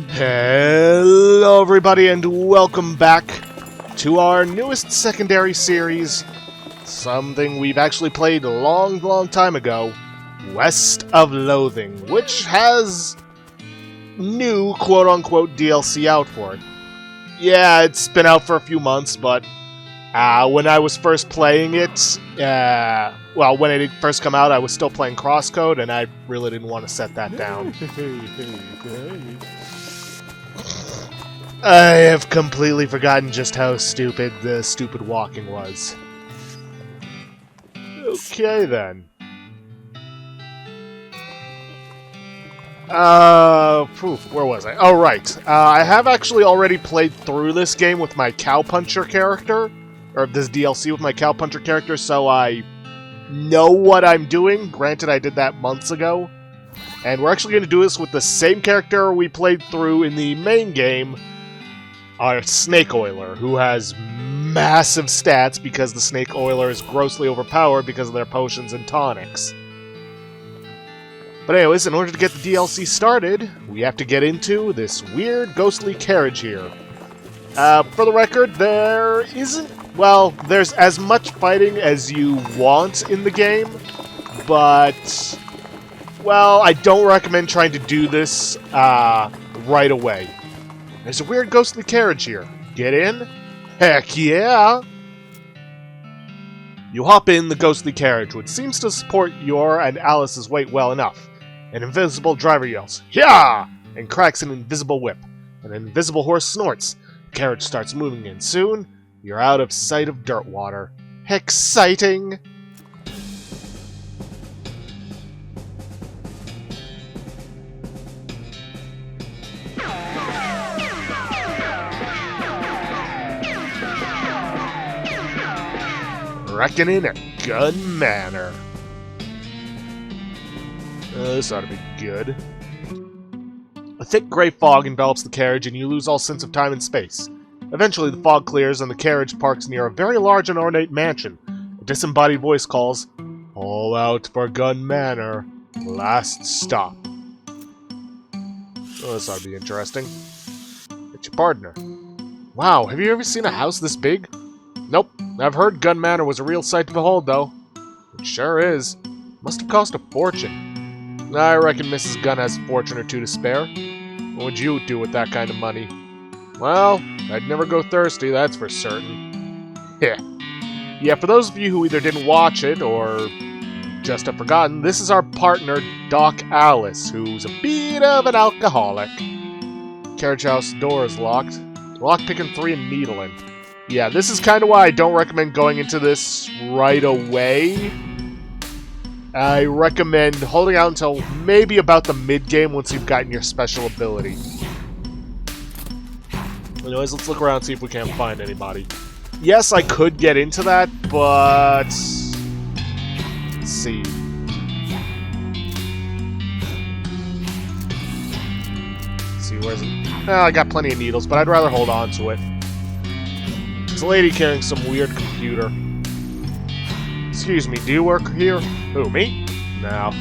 Hello everybody and welcome back to our newest secondary series, something we've actually played a long time ago, West of Loathing, which has new quote-unquote DLC out for it. Yeah, it's been out for a few months, but when I was first playing it, when it first came out, I was still playing Crosscode, and I really didn't want to set that down. I have completely forgotten just how stupid the stupid walking was. Okay, then. Where was I? Oh, right. I have actually already played through this game with my Cowpuncher character, or this DLC with my Cowpuncher character, so I know what I'm doing. Granted, I did that months ago. And we're actually going to do this with the same character we played through in the main game, our Snake Oiler, who has massive stats because the Snake Oiler is grossly overpowered because of their potions and tonics. But anyways, in order to get the DLC started, we have to get into this weird ghostly carriage here. For the record, there's as much fighting as you want in the game, but, well, I don't recommend trying to do this right away. There's a weird ghostly carriage here. Get in? Heck yeah! You hop in the ghostly carriage, which seems to support your and Alice's weight well enough. An invisible driver yells, "Yah!" and cracks an invisible whip. An invisible horse snorts. The carriage starts moving, and soon, you're out of sight of Dirtwater. Exciting! Reckonin at Gun Manor. This ought to be good. A thick gray fog envelops the carriage and you lose all sense of time and space. Eventually the fog clears and the carriage parks near a very large and ornate mansion. A disembodied voice calls, "All out for Gun Manor. Last stop." Oh, this ought to be interesting. It's your partner. Wow, have you ever seen a house this big? Nope. I've heard Gun Manor was a real sight to behold, though. It sure is. Must have cost a fortune. I reckon Mrs. Gunn has a fortune or two to spare. What would you do with that kind of money? Well, I'd never go thirsty, that's for certain. Heh. Yeah, for those of you who either didn't watch it or just have forgotten, this is our partner, Doc Alice, who's a bit of an alcoholic. Carriage house door is locked. Lockpicking 3 and needling. Yeah, this is kind of why I don't recommend going into this right away. I recommend holding out until maybe about the mid-game once you've gotten your special ability. Anyways, let's look around and see if we can't find anybody. Yes, I could get into that, but... let's see. Let's see, where's it? I got plenty of needles, but I'd rather hold on to it. It's a lady carrying some weird computer. Excuse me, do you work here? Who, me? No.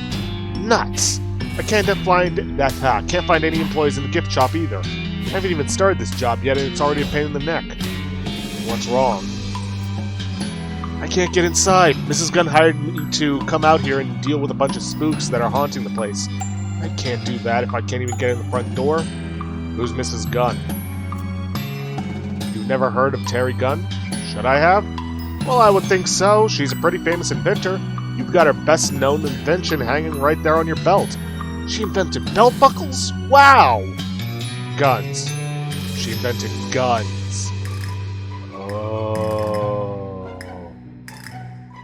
Nuts! I can't find any employees in the gift shop either. I haven't even started this job yet and it's already a pain in the neck. What's wrong? I can't get inside. Mrs. Gunn hired me to come out here and deal with a bunch of spooks that are haunting the place. I can't do that if I can't even get in the front door. Who's Mrs. Gunn? You've never heard of Terry Gunn? Should I have? Well, I would think so. She's a pretty famous inventor. You've got her best-known invention hanging right there on your belt. She invented belt buckles? Wow! Guns. She invented guns. Oh.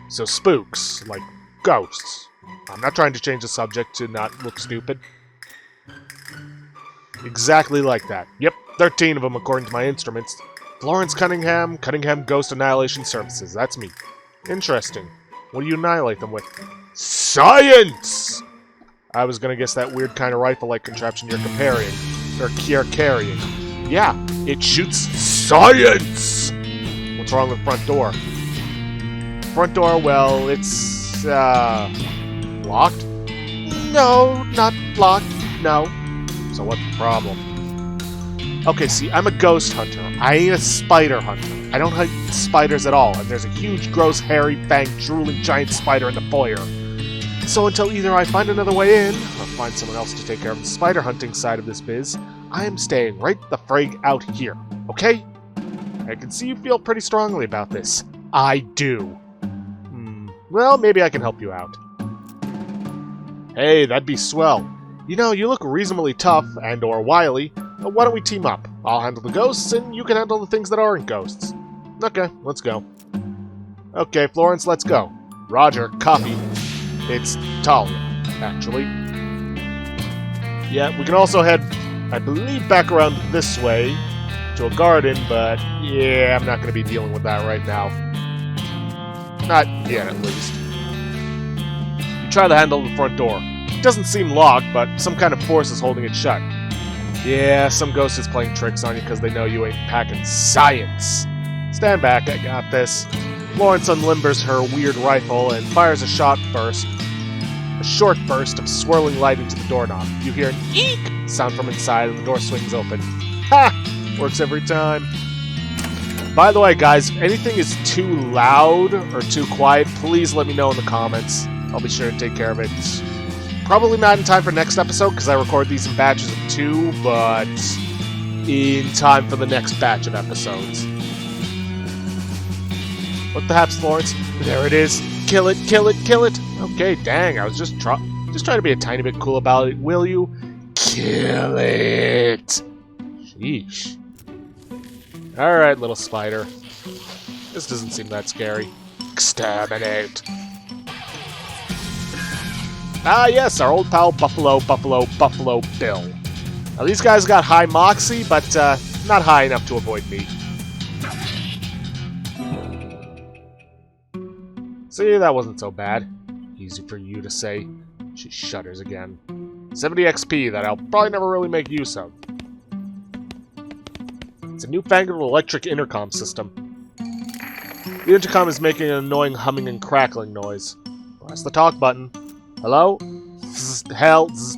So spooks, like ghosts. I'm not trying to change the subject to not look stupid. Exactly like that. Yep, 13 of them according to my instruments. Florence Cunningham, Cunningham Ghost Annihilation Services. That's me. Interesting. What do you annihilate them with? Science! I was gonna guess that weird kind of rifle-like contraption you're comparing. Or you're carrying. Yeah, it shoots science! What's wrong with the front door? Front door, well, it's, locked? No, not locked, no. So what's the problem? Okay, see, I'm a ghost hunter. I ain't a spider hunter. I don't hunt spiders at all, and there's a huge, gross, hairy, fanged, drooling giant spider in the foyer. So until either I find another way in, or find someone else to take care of the spider hunting side of this biz, I am staying right the frig out here, okay? I can see you feel pretty strongly about this. I do. Well, maybe I can help you out. Hey, that'd be swell. You know, you look reasonably tough and or wily. Why don't we team up? I'll handle the ghosts, and you can handle the things that aren't ghosts. Okay, let's go. Okay, Florence, let's go. Roger, copy. It's Talia, actually. Yeah, we can also head, I believe, back around this way to a garden, but yeah, I'm not going to be dealing with that right now. Not yet, at least. You try to handle the front door. It doesn't seem locked, but some kind of force is holding it shut. Yeah, some ghost is playing tricks on you because they know you ain't packing science. Stand back, I got this. Florence unlimbers her weird rifle and fires a short burst of swirling light into the doorknob. You hear an eek sound from inside and the door swings open. Ha! Works every time. By the way, guys, if anything is too loud or too quiet, please let me know in the comments. I'll be sure to take care of it. Probably not in time for next episode, because I record these in batches of 2, but in time for the next batch of episodes. What the haps, Florence? There it is. Kill it, kill it, kill it. Okay, dang, I was just trying to be a tiny bit cool about it, will you? Kill it! Sheesh. Alright, little spider. This doesn't seem that scary. Exterminate. Ah, yes, our old pal Buffalo Bill. Now, these guys got high moxie, but not high enough to avoid me. See, that wasn't so bad. Easy for you to say. She shudders again. 70 XP that I'll probably never really make use of. It's a newfangled electric intercom system. The intercom is making an annoying humming and crackling noise. Press the talk button. Hello? Zzz, hell. Zzz.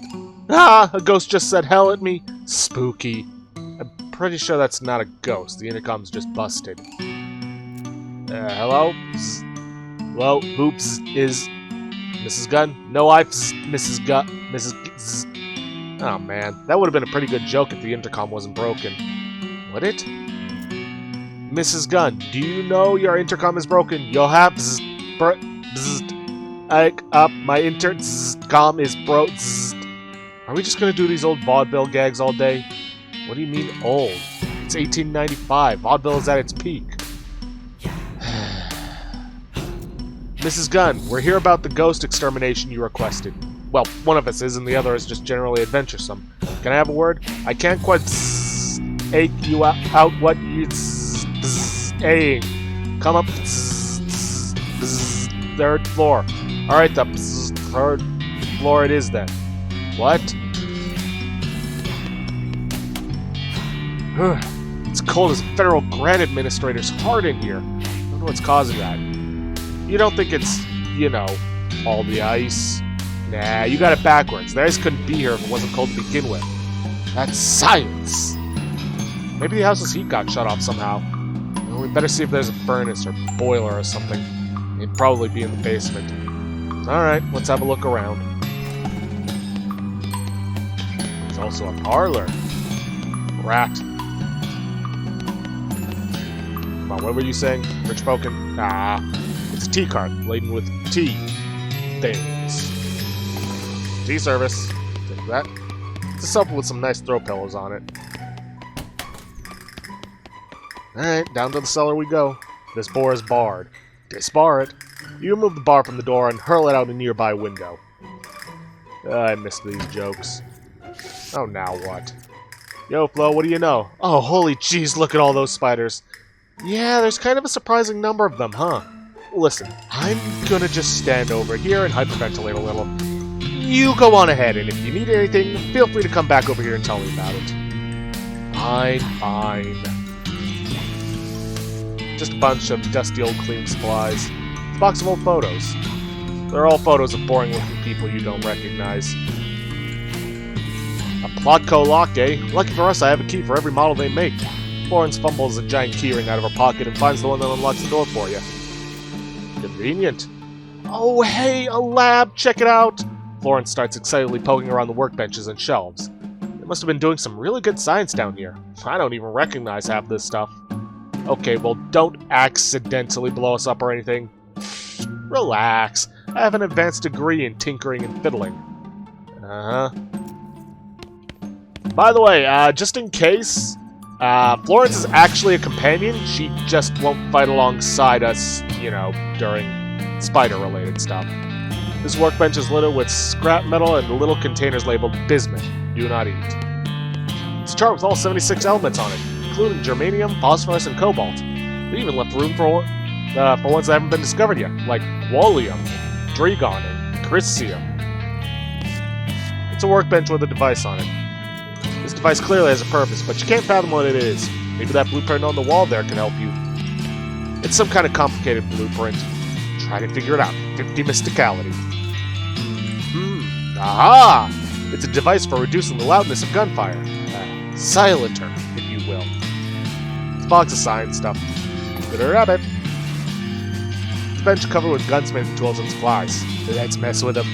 Ah! A ghost just said hell at me. Spooky. I'm pretty sure that's not a ghost. The intercom's just busted. Hello? Zzz. Hello? Oops. Is Mrs. Gunn? No, Mrs. Gunn. Zzz. Oh man, that would have been a pretty good joke if the intercom wasn't broken. Would it? Mrs. Gunn, do you know your intercom is broken? You'll have my intercom is broke. Are we just gonna do these old vaudeville gags all day? What do you mean old? It's 1895. Vaudeville is at its peak. Mrs. Gunn, we're here about the ghost extermination you requested. Well, one of us is, and the other is just generally adventuresome. Can I have a word? I can't quite ache you out what you're saying. Come up, third floor. Alright, the third floor it is then. What? It's cold as a federal grant administrator's heart in here. I don't know what's causing that. You don't think it's, you know, all the ice? Nah, you got it backwards. The ice couldn't be here if it wasn't cold to begin with. That's science! Maybe the house's heat got shut off somehow. Well, we better see if there's a furnace or boiler or something. It'd probably be in the basement. Alright, let's have a look around. There's also a parlor. Rat. Come on, what were you saying? Rich spoken? Ah, it's a tea cart laden with tea things. Tea service. Take that. It's a sofa with some nice throw pillows on it. Alright, down to the cellar we go. This bar is barred. Disbar it. You remove the bar from the door and hurl it out a nearby window. I missed these jokes. Oh, now what? Yo, Flo, what do you know? Oh, holy jeez, look at all those spiders. Yeah, there's kind of a surprising number of them, huh? Listen, I'm gonna just stand over here and hyperventilate a little. You go on ahead, and if you need anything, feel free to come back over here and tell me about it. Fine, fine. Just a bunch of dusty old cleaning supplies. A box of old photos. They're all photos of boring-looking people you don't recognize. A Plotco lock, eh? Lucky for us, I have a key for every model they make. Florence fumbles a giant keyring out of her pocket and finds the one that unlocks the door for you. Convenient. Oh, hey, a lab! Check it out! Florence starts excitedly poking around the workbenches and shelves. They must have been doing some really good science down here. I don't even recognize half this stuff. Okay, well, don't accidentally blow us up or anything. Relax. I have an advanced degree in tinkering and fiddling. Uh-huh. By the way, just in case, Florence is actually a companion. She just won't fight alongside us, you know, during spider-related stuff. This workbench is littered with scrap metal and little containers labeled bismuth. Do not eat. It's a chart with all 76 elements on it, including germanium, phosphorus, and cobalt. They even left room for ones that haven't been discovered yet, like wallium, dragon, and crisium. It's a workbench with a device on it. This device clearly has a purpose, but you can't fathom what it is. Maybe that blueprint on the wall there can help you. It's some kind of complicated blueprint. Try to figure it out. 50 mysticality. Aha! It's a device for reducing the loudness of gunfire. Silencer, if you will. It's a box of science stuff. Good rabbit. It's a bench covered with gunsmithing tools and supplies. Let's mess with them.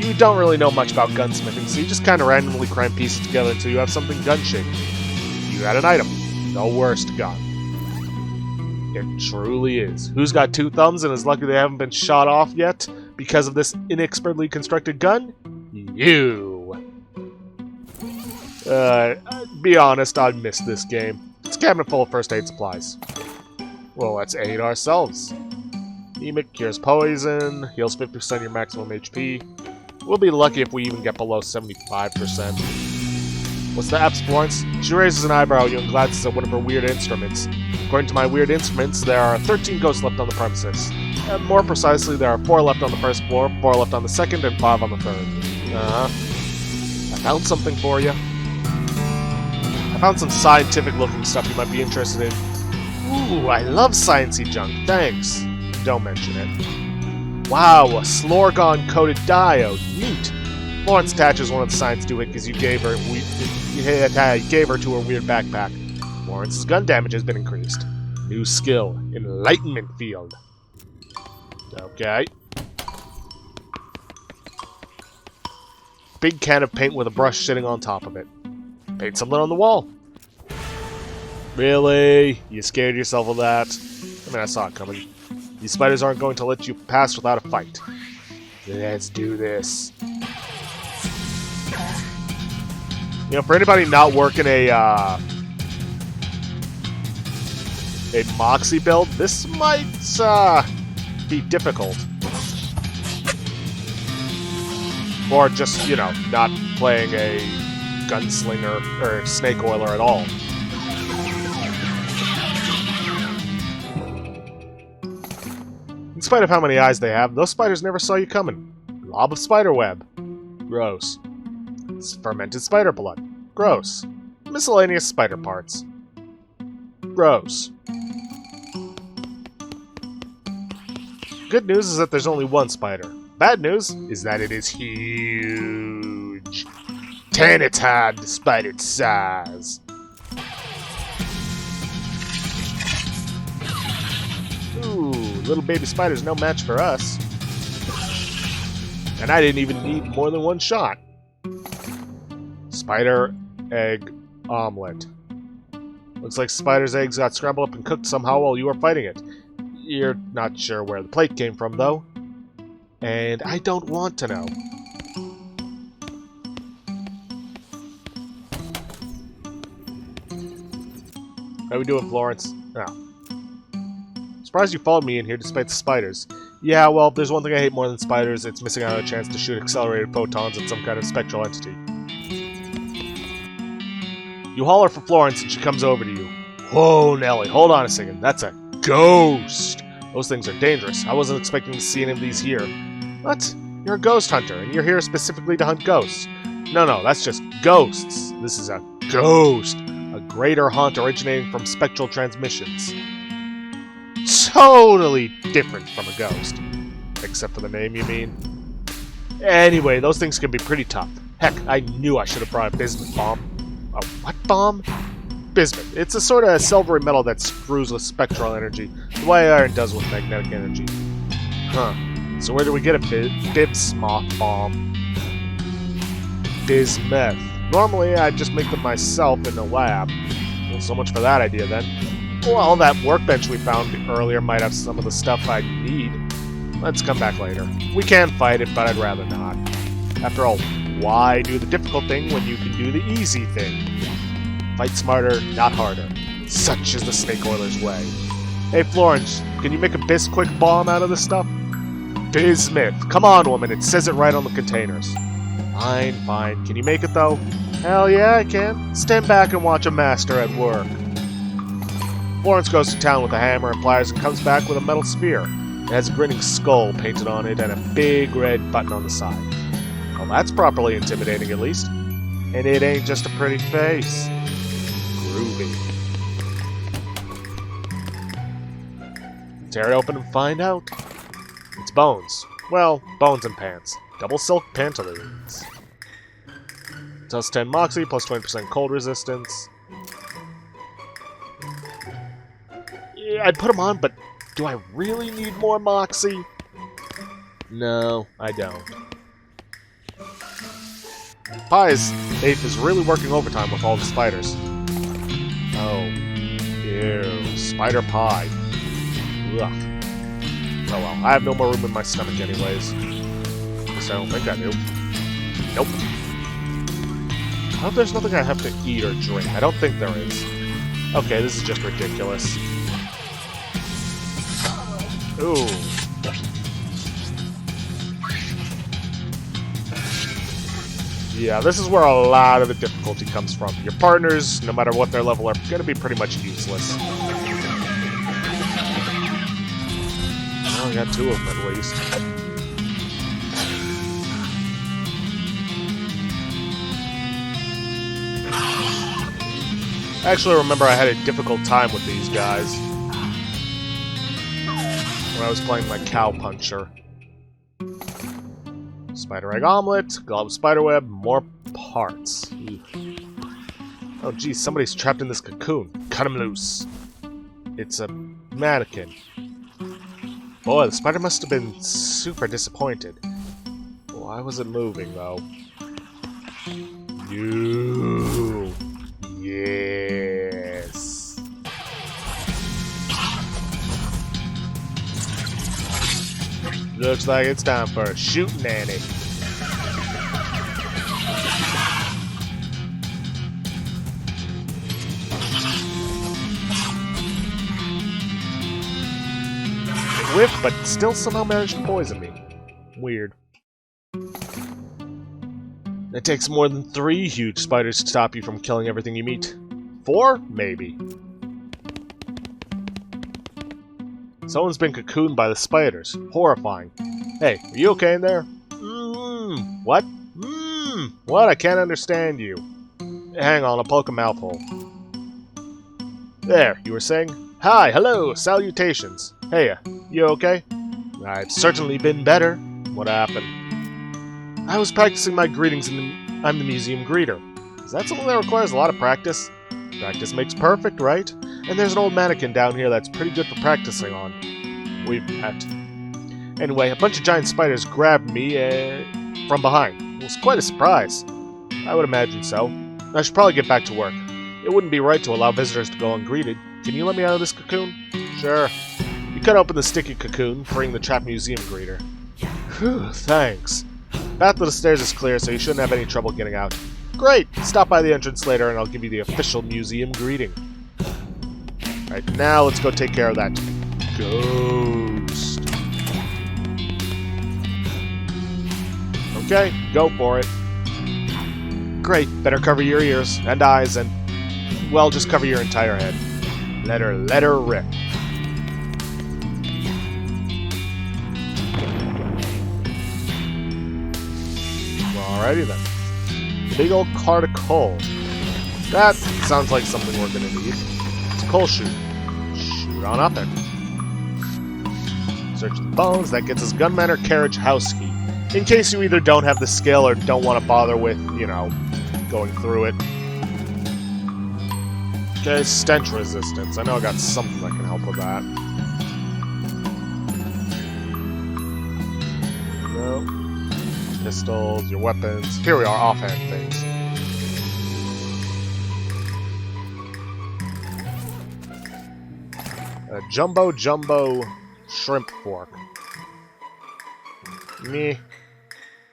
You don't really know much about gunsmithing, so you just kind of randomly cram pieces together until you have something gun-shaped. You got an item. The worst gun. It truly is. Who's got 2 thumbs and is lucky they haven't been shot off yet because of this inexpertly constructed gun? You. Be honest, I missed this game. It's a cabinet full of first aid supplies. Well, let's aid ourselves. Mimic cures poison, heals 50% of your maximum HP. We'll be lucky if we even get below 75%. What's the app's Florence? She raises an eyebrow at you and glances at one of her weird instruments. According to my weird instruments, there are 13 ghosts left on the premises. And more precisely, there are 4 left on the first floor, 4 left on the second, and 5 on the third. I found something for you. I found some scientific-looking stuff you might be interested in. Ooh, I love sciencey junk. Thanks. Don't mention it. Wow, a Slorgon-coated diode. Neat. Florence attaches one of the science doohickeys you gave her to her weird backpack. Florence's gun damage has been increased. New skill, Enlightenment Field. Okay. Big can of paint with a brush sitting on top of it. Paint something on the wall. Really? You scared yourself of that? I mean, I saw it coming. These spiders aren't going to let you pass without a fight. Let's do this. You know, for anybody not working a Moxie build, this might be difficult. Or just, you know, not playing a gunslinger or snake oiler at all. In spite of how many eyes they have, those spiders never saw you coming. Glob of spider web. Gross. Fermented spider blood. Gross. Miscellaneous spider parts. Gross. Good news is that there's only one spider. Bad news is that it is huge. 10 times the spider's size. Ooh, little baby spider's no match for us. And I didn't even need more than one shot. Spider egg omelet. Looks like spider's eggs got scrambled up and cooked somehow while you were fighting it. You're not sure where the plate came from, though. And I don't want to know. How we doing, Florence? Oh. Surprised you followed me in here despite the spiders. Yeah, well, if there's one thing I hate more than spiders, it's missing out on a chance to shoot accelerated photons at some kind of spectral entity. You holler for Florence and she comes over to you. Whoa, Nelly, hold on a second. That's a ghost! Those things are dangerous. I wasn't expecting to see any of these here. What? You're a ghost hunter, and you're here specifically to hunt ghosts. No, that's just ghosts. This is a ghost. A greater haunt originating from spectral transmissions. Totally different from a ghost. Except for the name, you mean? Anyway, those things can be pretty tough. Heck, I knew I should have brought a bismuth bomb. A what bomb? Bismuth. It's a sort of silvery metal that screws with spectral energy, the way iron does with magnetic energy. Huh. So where do we get a bismuth bomb? Bismuth. Normally, I'd just make them myself in the lab. Well, so much for that idea, then. Well, that workbench we found earlier might have some of the stuff I need. Let's come back later. We can fight it, but I'd rather not. After all, why do the difficult thing when you can do the easy thing? Fight smarter, not harder. Such is the snake oiler's way. Hey, Florence, can you make a Bisquick bomb out of this stuff? Bismuth. Come on, woman, it says it right on the containers. Fine, fine. Can you make it, though? Hell yeah, I can. Stand back and watch a master at work. Florence goes to town with a hammer and pliers and comes back with a metal spear. It has a grinning skull painted on it and a big red button on the side. Well, that's properly intimidating, at least. And it ain't just a pretty face. Groovy. Tear it open and find out. It's bones. Well, bones and pants. Double silk pantaloons. Plus 10 moxie, plus 20% cold resistance. Yeah, I'd put them on, but do I really need more moxie? No, I don't. Pie's ape is really working overtime with all the spiders. Oh. Ew. Spider pie. Ugh. Oh well, I have no more room in my stomach anyways. At least I don't think I do. Nope. I hope there's nothing I have to eat or drink. I don't think there is. Okay, this is just ridiculous. Ooh. Yeah, this is where a lot of the difficulty comes from. Your partners, no matter what their level, are going to be pretty much useless. Well, I got two of them at least. I actually remember I had a difficult time with these guys when I was playing my cow puncher. Spider egg omelet, glob spiderweb, more parts. Eek. Oh geez, somebody's trapped in this cocoon. Cut him loose. It's a mannequin. Boy, the spider must have been super disappointed. Why was it moving though? You. Yes. Looks like it's time for a shootin' Whiff, but still somehow managed to poison me. Weird. It takes more than 3 huge spiders to stop you from killing everything you meet. 4? Maybe. Someone's been cocooned by the spiders. Horrifying. Hey, are you okay in there? What? What? I can't understand you. Hang on, I'll poke a mouthhole. There, you were saying? Hi, hello, salutations. Hey, you okay? I've certainly been better. What happened? I was practicing my greetings I'm the museum greeter. Is that something that requires a lot of practice? Practice makes perfect, right? And there's an old mannequin down here that's pretty good for practicing on. We've met. Anyway, a bunch of giant spiders grabbed me from behind. It was quite a surprise. I would imagine so. I should probably get back to work. It wouldn't be right to allow visitors to go ungreeted. Can you let me out of this cocoon? Sure. You cut open the sticky cocoon, freeing the trapped museum greeter. Whew, thanks. Path to the stairs is clear, so you shouldn't have any trouble getting out. Great! Stop by the entrance later and I'll give you the official museum greeting. Alright, now let's go take care of that ghost. Okay, go for it. Great, better cover your ears and eyes and, well, just cover your entire head. Let her rip. Alrighty then. Big old cart of coal. That sounds like something we're gonna need. It's a coal chute. Shoot on up it. Search the bones. That gets us gun manor carriage house key. In case you either don't have the skill or don't want to bother with, you know, going through it. Okay, stench resistance. I know I got something that can help with that. No. Pistols, your weapons. Here we are, offhand things. A jumbo shrimp fork. Meh.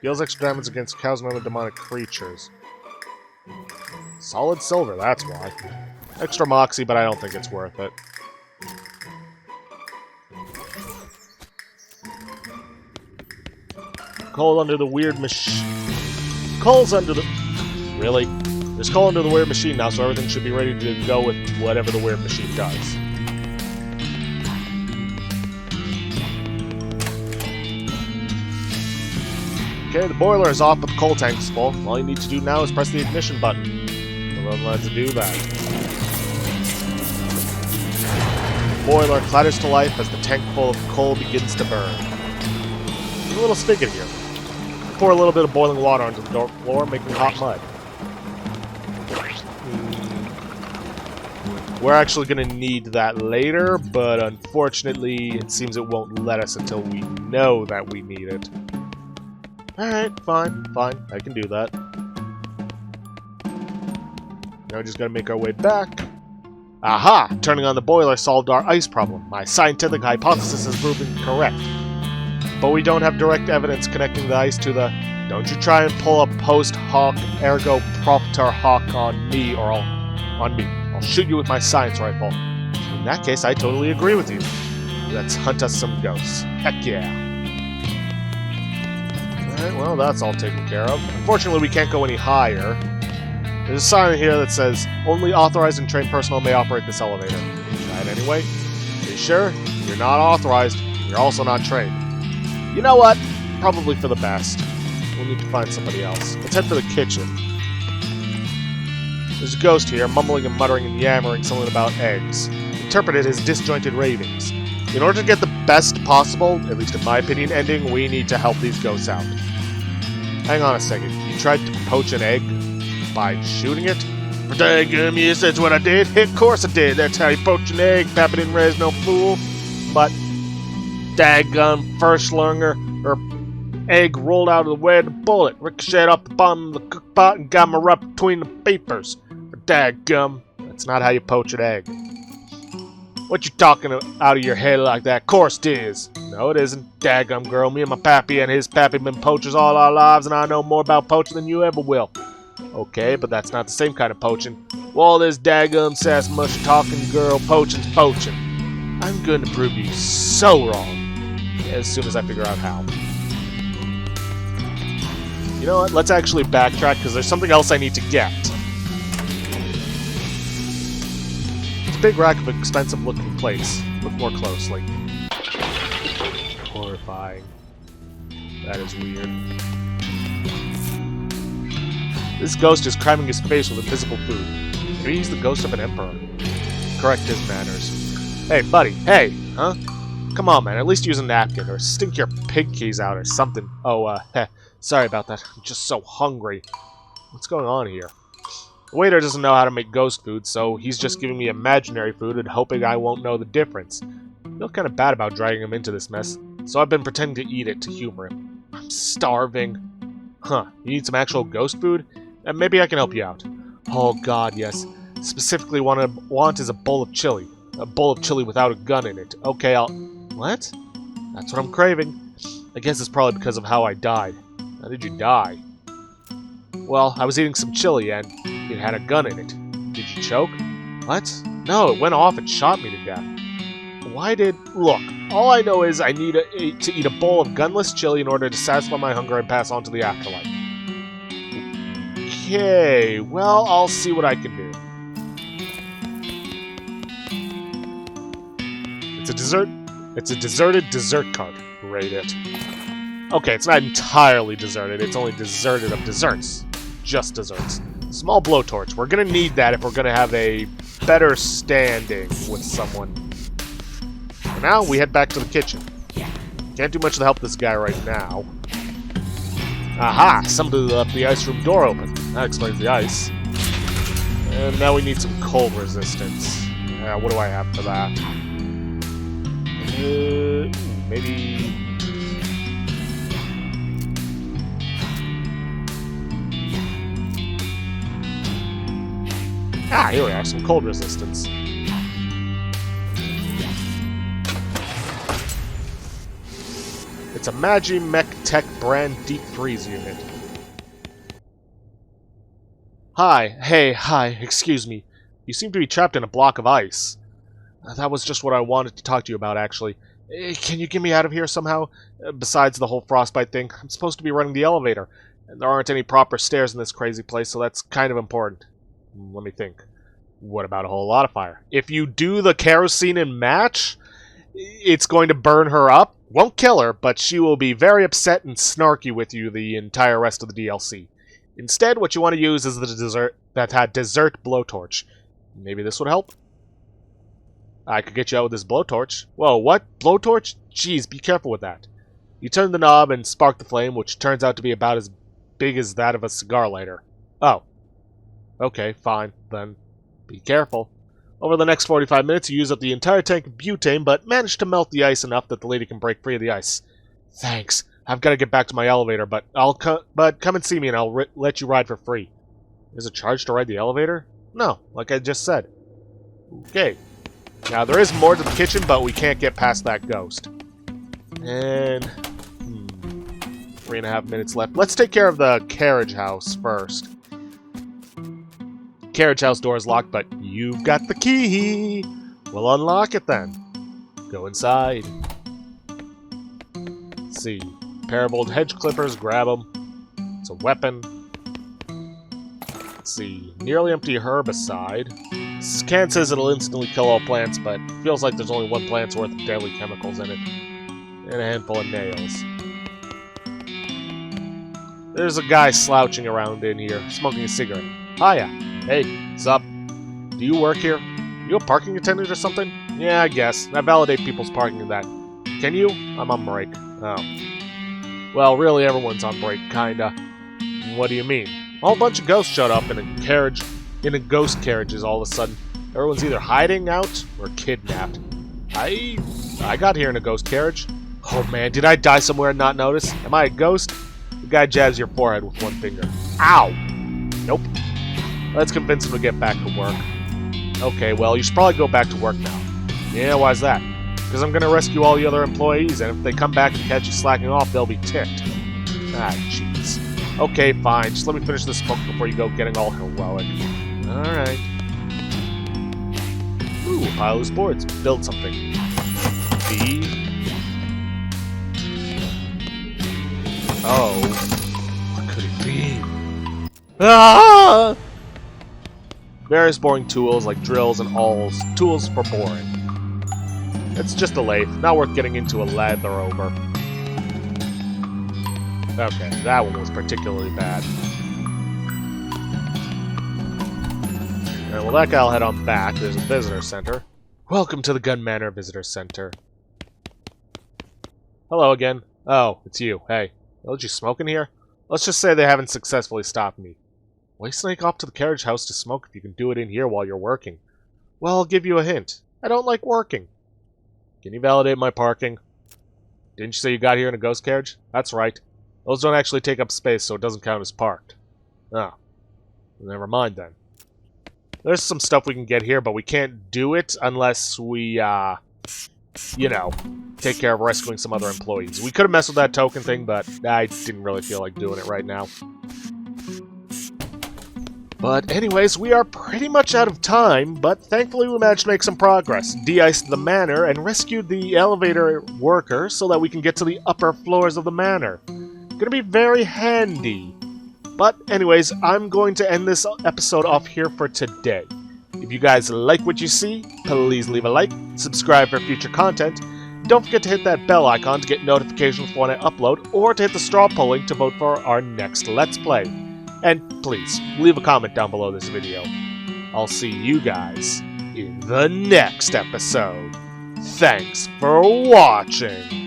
Deals extra damage against cows and other demonic creatures. Solid silver, that's why. Extra moxie, but I don't think it's worth it. Coal under the weird machine. Coal's under the... Really? There's coal under the weird machine now, so everything should be ready to go with whatever the weird machine does. Okay, the boiler is off, but the coal tank is full. All you need to do now is press the ignition button. We'll let it do that. The boiler clatters to life as the tank full of coal begins to burn. There's a little spigot here. Pour a little bit of boiling water onto the floor, making hot mud. We're actually going to need that later, but unfortunately, it seems it won't let us until we know that we need it. Alright, fine, I can do that. Now we just gotta make our way back. Aha! Turning on the boiler solved our ice problem. My scientific hypothesis has proven correct. But we don't have direct evidence connecting the ice to the... Don't you try and pull a post hoc ergo propter hoc on me, or I'll shoot you with my science rifle. In that case, I totally agree with you. Let's hunt us some ghosts. Heck yeah. Alright, well, that's all taken care of. Unfortunately, we can't go any higher. There's a sign here that says, only authorized and trained personnel may operate this elevator. Try it anyway. Are you sure? You're not authorized. You're also not trained. You know what? Probably for the best. We'll need to find somebody else. Let's head for the kitchen. There's a ghost here, mumbling and muttering and yammering something about eggs. Interpreted as disjointed ravings. In order to get the best possible, at least in my opinion, ending, we need to help these ghosts out. Hang on a second. You tried to poach an egg by shooting it? Daggum, yes, that's what I did. Of course I did. That's how you poach an egg. Papa didn't raise no fool. But, daggum, first lunger, or egg rolled out of the way of the bullet, ricocheted off the bottom of the cook pot, and got me right between the papers. Daggum, that's not how you poach an egg. What you talking out of your head like that? Course it is. No, it isn't. Daggum, girl. Me and my pappy and his pappy been poachers all our lives, and I know more about poaching than you ever will. Okay, but that's not the same kind of poaching. Well, this daggum sass mush talking girl, poaching's poaching. I'm going to prove you so wrong. As soon as I figure out how. You know what? Let's actually backtrack, because there's something else I need to get. Big rack of expensive-looking plates. Look more closely. Horrifying. That is weird. This ghost is cramming his face with invisible food. Maybe he's the ghost of an emperor. Correct his manners. Hey, buddy. Hey! Huh? Come on, man. At least use a napkin, or stink your pig keys out, or something. Oh, sorry about that. I'm just so hungry. What's going on here? The waiter doesn't know how to make ghost food, so he's just giving me imaginary food and hoping I won't know the difference. I feel kind of bad about dragging him into this mess, so I've been pretending to eat it to humor him. I'm starving. Huh, you need some actual ghost food? Maybe I can help you out. Oh god, yes. Specifically what I want is a bowl of chili. A bowl of chili without a gun in it. Okay, I'll... What? That's what I'm craving. I guess it's probably because of how I died. How did you die? Well, I was eating some chili and it had a gun in it. Did you choke? What? No, it went off and shot me to death. Why did... Look, all I know is I need to eat a bowl of gunless chili in order to satisfy my hunger and pass on to the afterlife. Okay, well, I'll see what I can do. It's a dessert... It's a deserted dessert cart. Rate it. Okay, it's not entirely deserted. It's only deserted of desserts. Just desserts. Small blowtorch. We're gonna need that if we're gonna have a better standing with someone. For now, we head back to the kitchen. Can't do much to help this guy right now. Aha! Somebody left the ice room door open. That explains the ice. And now we need some cold resistance. What do I have for that? Maybe... Ah, here we are, some cold resistance. It's a Magimech Tech brand deep freeze unit. Hi, excuse me. You seem to be trapped in a block of ice. That was just what I wanted to talk to you about, actually. Can you get me out of here somehow? Besides the whole frostbite thing, I'm supposed to be running the elevator, and there aren't any proper stairs in this crazy place, so that's kind of important. Let me think. What about a whole lot of fire? If you do the kerosene and match, it's going to burn her up. Won't kill her, but she will be very upset and snarky with you the entire rest of the DLC. Instead, what you want to use is the dessert blowtorch. Maybe this would help? I could get you out with this blowtorch. Whoa, what? Blowtorch? Jeez, be careful with that. You turn the knob and spark the flame, which turns out to be about as big as that of a cigar lighter. Oh. Okay, fine, then. Be careful. Over the next 45 minutes, you use up the entire tank of butane, but manage to melt the ice enough that the lady can break free of the ice. Thanks. I've got to get back to my elevator, but come and see me and I'll let you ride for free. Is it charged to ride the elevator? No, like I just said. Okay. Now, there is more to the kitchen, but we can't get past that ghost. And... 3.5 minutes left. Let's take care of the carriage house first. Carriage house door is locked, but you've got the key. We'll unlock it then. Go inside. Let's see. Pair of old hedge clippers, grab them. It's a weapon. Let's see. Nearly empty herbicide. Scan says it'll instantly kill all plants, but feels like there's only one plant's worth of deadly chemicals in it. And a handful of nails. There's a guy slouching around in here, smoking a cigarette. Hiya. Hey, what's up? Do you work here? You a parking attendant or something? Yeah, I guess. I validate people's parking in that. Can you? I'm on break. Oh. Well, really everyone's on break, kinda. What do you mean? A whole bunch of ghosts showed up in a ghost carriages all of a sudden. Everyone's either hiding out or kidnapped. I got here in a ghost carriage. Oh man, did I die somewhere and not notice? Am I a ghost? The guy jabs your forehead with one finger. Ow! Nope. Let's convince him to get back to work. Okay, well, you should probably go back to work now. Yeah, why's that? Because I'm going to rescue all the other employees, and if they come back and catch you slacking off, they'll be ticked. Ah, jeez. Okay, fine. Just let me finish this smoke before you go getting all heroic. Alright. Ooh, pile of boards. Build something. B. Oh. What could it be? Ah! Various boring tools like drills and awls. Tools for boring. It's just a lathe. Not worth getting into a lather over. Okay, that one was particularly bad. Alright, well that guy'll head on back. There's a visitor center. Welcome to the Gun Manor Visitor Center. Hello again. Oh, it's you. Hey. Don't you smoke in here? Let's just say they haven't successfully stopped me. Why sneak off to the carriage house to smoke if you can do it in here while you're working? Well, I'll give you a hint. I don't like working. Can you validate my parking? Didn't you say you got here in a ghost carriage? That's right. Those don't actually take up space, so it doesn't count as parked. Oh. Never mind then. There's some stuff we can get here, but we can't do it unless we, you know, take care of rescuing some other employees. We could have messed with that token thing, but I didn't really feel like doing it right now. But anyways, we are pretty much out of time, but thankfully we managed to make some progress. De-iced the manor and rescued the elevator worker so that we can get to the upper floors of the manor. Gonna be very handy. But anyways, I'm going to end this episode off here for today. If you guys like what you see, please leave a like, subscribe for future content. Don't forget to hit that bell icon to get notifications for when I upload, or to hit the straw poll link to vote for our next Let's Play. And please, leave a comment down below this video. I'll see you guys in the next episode. Thanks for watching!